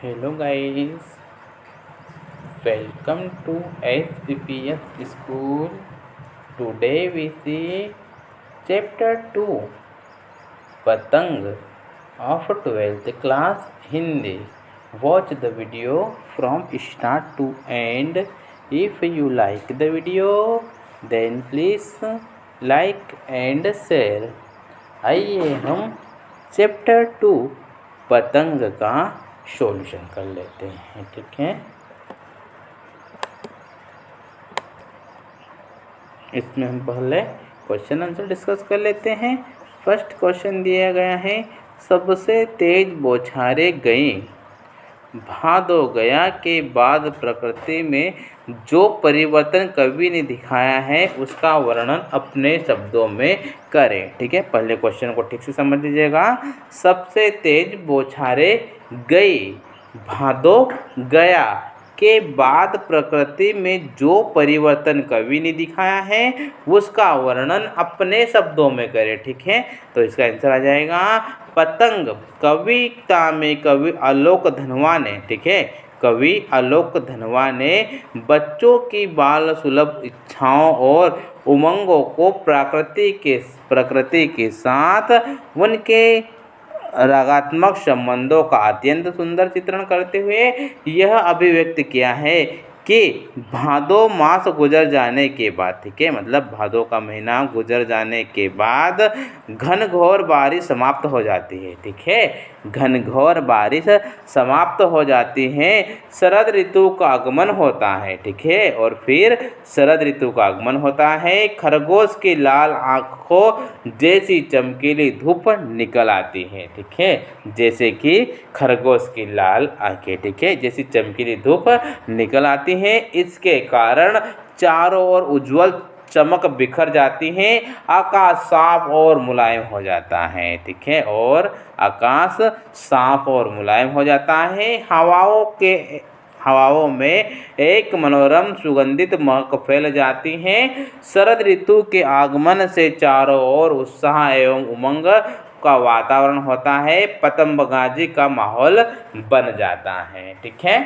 Hello guys, welcome to SPPS School. Today we see Chapter 2 Patang of 12th class Hindi. Watch the video from start to end. If you like the video, then please like and share. आइए हम chapter 2 पतंग का solution कर लेते हैं। ठीक है, इसमें हम पहले क्वेश्चन आंसर डिस्कस कर लेते हैं। फर्स्ट क्वेश्चन दिया गया है, सबसे तेज बौछारें गई भादो गया के बाद प्रकृति में जो परिवर्तन कवि ने दिखाया है उसका वर्णन अपने शब्दों में करें। ठीक है, पहले क्वेश्चन को ठीक से समझ लीजिएगा। सबसे तेज बौछारें गई भादो गया के बाद प्रकृति में जो परिवर्तन कवि ने दिखाया है उसका वर्णन अपने शब्दों में करें। ठीक है, तो इसका आंसर आ जाएगा पतंग। कविता में कवि आलोक धनवा ने, ठीक है, कवि आलोक धनवा ने बच्चों की बाल सुलभ इच्छाओं और उमंगों को प्रकृति के साथ उनके रागात्मक संबंधों का अत्यंत सुंदर चित्रण करते हुए यह अभिव्यक्त किया है कि भादो मास गुजर जाने के बाद, ठीक है, मतलब भादो का महीना गुजर जाने के बाद घनघोर बारिश समाप्त हो जाती है। ठीक है, घनघोर बारिश समाप्त हो जाती है, शरद ऋतु का आगमन होता है। ठीक है, और फिर शरद ऋतु का आगमन होता है, खरगोश की लाल आँखों जैसी चमकीली धूप निकल आती है। ठीक है, जैसे कि खरगोश की लाल आँखें, ठीक है, जैसी चमकीली धूप निकल आती है। इसके कारण चारों ओर उज्जवल चमक बिखर जाती है, आकाश साफ और मुलायम हो जाता है। ठीक है, और आकाश साफ और मुलायम हो जाता है। हवाओं में एक मनोरम सुगंधित महक फैल जाती है। शरद ऋतु के आगमन से चारों ओर उत्साह एवं उमंग का वातावरण होता है, पतंगबाजी का माहौल बन जाता है। ठीक है,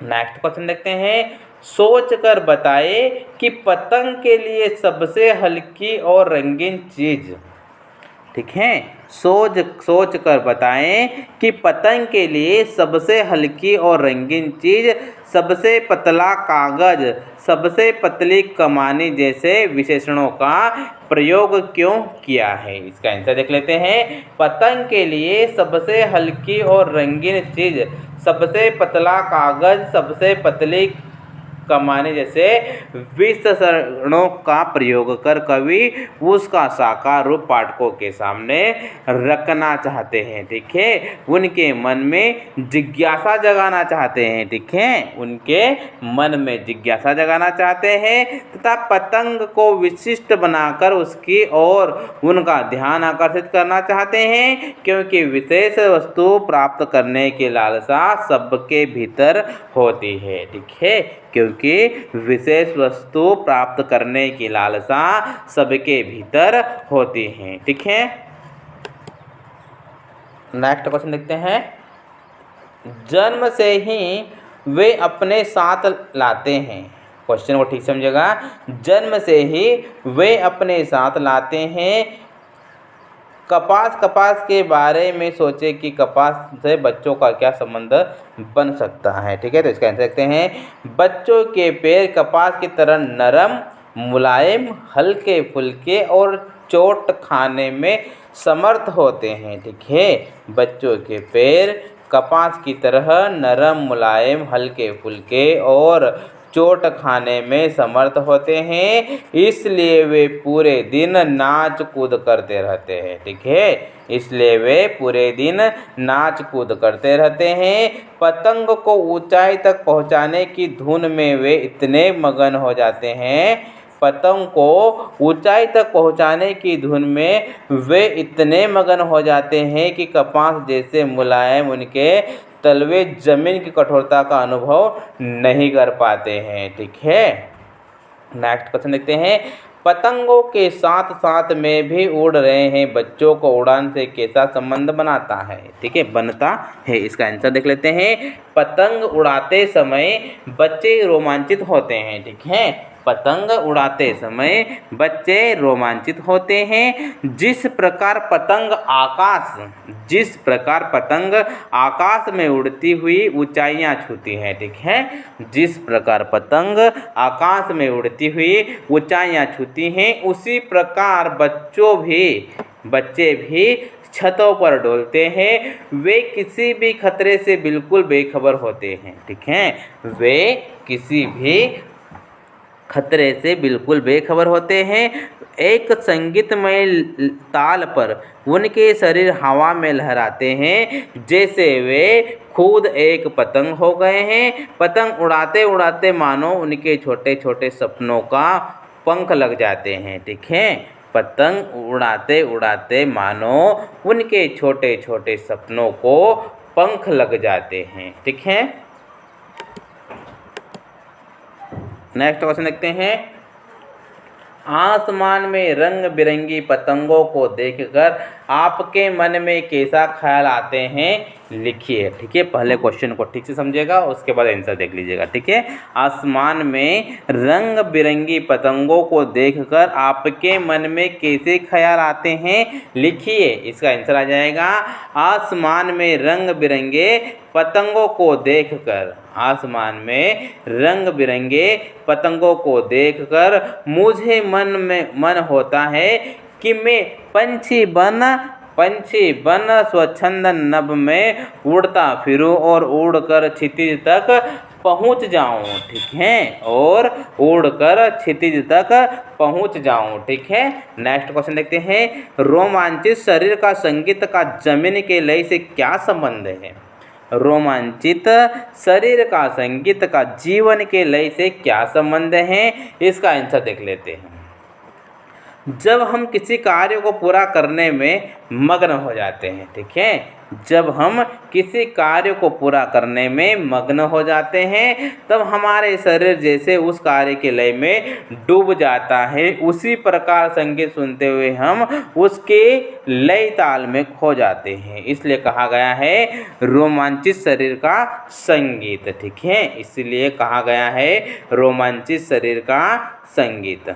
नेक्स्ट क्वेश्चन देखते हैं। सोच कर बताए कि पतंग के लिए सबसे हल्की और रंगीन चीज, ठीक है, सोच कर बताएं कि पतंग के लिए सबसे हल्की और रंगीन चीज, सबसे पतला कागज, सबसे पतली कमानी जैसे विशेषणों का प्रयोग क्यों किया है। इसका आंसर देख लेते हैं। पतंग के लिए सबसे हल्की और रंगीन चीज, सबसे पतला कागज, सबसे पतली कमाने जैसे विशेषणों का प्रयोग कर कवि उसका साकार रूप पाठकों के सामने रखना चाहते हैं। ठीक है, उनके मन में जिज्ञासा जगाना चाहते हैं। ठीक है, उनके मन में जिज्ञासा जगाना चाहते हैं तथा पतंग को विशिष्ट बनाकर उसकी ओर उनका ध्यान आकर्षित करना चाहते हैं, क्योंकि विशेष वस्तु प्राप्त करने की लालसा सबके भीतर होती है। ठीक है, क्योंकि विशेष वस्तु प्राप्त करने की लालसा सबके भीतर होती है। ठीक है, नेक्स्ट क्वेश्चन देखते हैं। जन्म से ही वे अपने साथ लाते हैं, क्वेश्चन को ठीक समझेगा। जन्म से ही वे अपने साथ लाते हैं। कपास के बारे में सोचे कि कपास से बच्चों का क्या संबंध बन सकता है। ठीक है, तो इसका आंसर देखते हैं। बच्चों के पैर कपास की तरह नरम, मुलायम, हल्के फुल्के और चोट खाने में समर्थ होते हैं। ठीक है, बच्चों के पैर कपास की तरह नरम, मुलायम, हल्के फुल्के और चोट खाने में समर्थ होते हैं, इसलिए वे पूरे दिन नाच कूद करते रहते हैं। ठीक है, इसलिए वे पूरे दिन नाच कूद करते रहते हैं। पतंग को ऊंचाई तक पहुंचाने की धुन में वे इतने मगन हो जाते हैं, पतंग को ऊंचाई तक पहुंचाने की धुन में वे इतने मगन हो जाते हैं कि कपास जैसे मुलायम उनके तलवे जमीन की कठोरता का अनुभव नहीं कर पाते हैं। ठीक है, नेक्स्ट क्वेश्चन देखते हैं। पतंगों के साथ साथ में भी उड़ रहे हैं बच्चों को उड़ान से कैसा संबंध बनाता है? ठीक है, बनता है। इसका आंसर देख लेते हैं। पतंग उड़ाते समय बच्चे रोमांचित होते हैं। ठीक है, पतंग उड़ाते समय बच्चे रोमांचित होते हैं। जिस प्रकार पतंग आकाश में उड़ती हुई ऊंचाइयां छूती हैं। ठीक है, जिस प्रकार पतंग आकाश में उड़ती हुई ऊंचाइयां छूती हैं, उसी प्रकार बच्चे भी छतों पर डोलते हैं। वे किसी भी खतरे से बिल्कुल बेखबर होते हैं। ठीक है, वे किसी भी खतरे से बिल्कुल बेखबर होते हैं। एक संगीतमय ताल पर उनके शरीर हवा में लहराते हैं, जैसे वे खुद एक पतंग हो गए हैं। पतंग उड़ाते उड़ाते मानो उनके छोटे छोटे सपनों का पंख लग जाते हैं। ठीक है, पतंग उड़ाते उड़ाते मानो उनके छोटे छोटे सपनों को पंख लग जाते हैं। ठीक है, नेक्स्ट क्वेश्चन देखते हैं। आसमान में रंग बिरंगी पतंगों को देखकर आपके मन में कैसा ख्याल आते हैं? लिखिए। ठीक है, पहले क्वेश्चन को ठीक से समझिएगा, उसके बाद आंसर देख लीजिएगा। ठीक है, आसमान में रंग बिरंगी पतंगों को देखकर आपके मन में कैसे ख्याल आते हैं? लिखिए। इसका आंसर आ जाएगा, आसमान में रंग बिरंगे पतंगों को देखकर, आसमान में रंग बिरंगे पतंगों को देखकर मुझे मन होता है कि मैं पंछी बन स्वच्छंद नभ में उड़ता फिरूं और उड़कर क्षितिज तक पहुंच जाऊं। ठीक है, और उड़कर क्षितिज तक पहुंच जाऊं। ठीक है, नेक्स्ट क्वेश्चन देखते हैं। रोमांचित शरीर का संगीत का जमीन के लय से क्या संबंध है? रोमांचित शरीर का संगीत का जीवन के लय से क्या संबंध है? इसका आंसर देख लेते हैं। जब हम किसी कार्य को पूरा करने में मग्न हो जाते हैं। ठीक है, जब हम किसी कार्य को पूरा करने में मग्न हो जाते हैं, तब हमारे शरीर जैसे उस कार्य के लय में डूब जाता है। उसी प्रकार संगीत सुनते हुए हम उसके लय ताल में खो जाते हैं। इसलिए कहा गया है रोमांचित शरीर का संगीत। ठीक है, इसलिए कहा गया है रोमांचित शरीर का संगीत।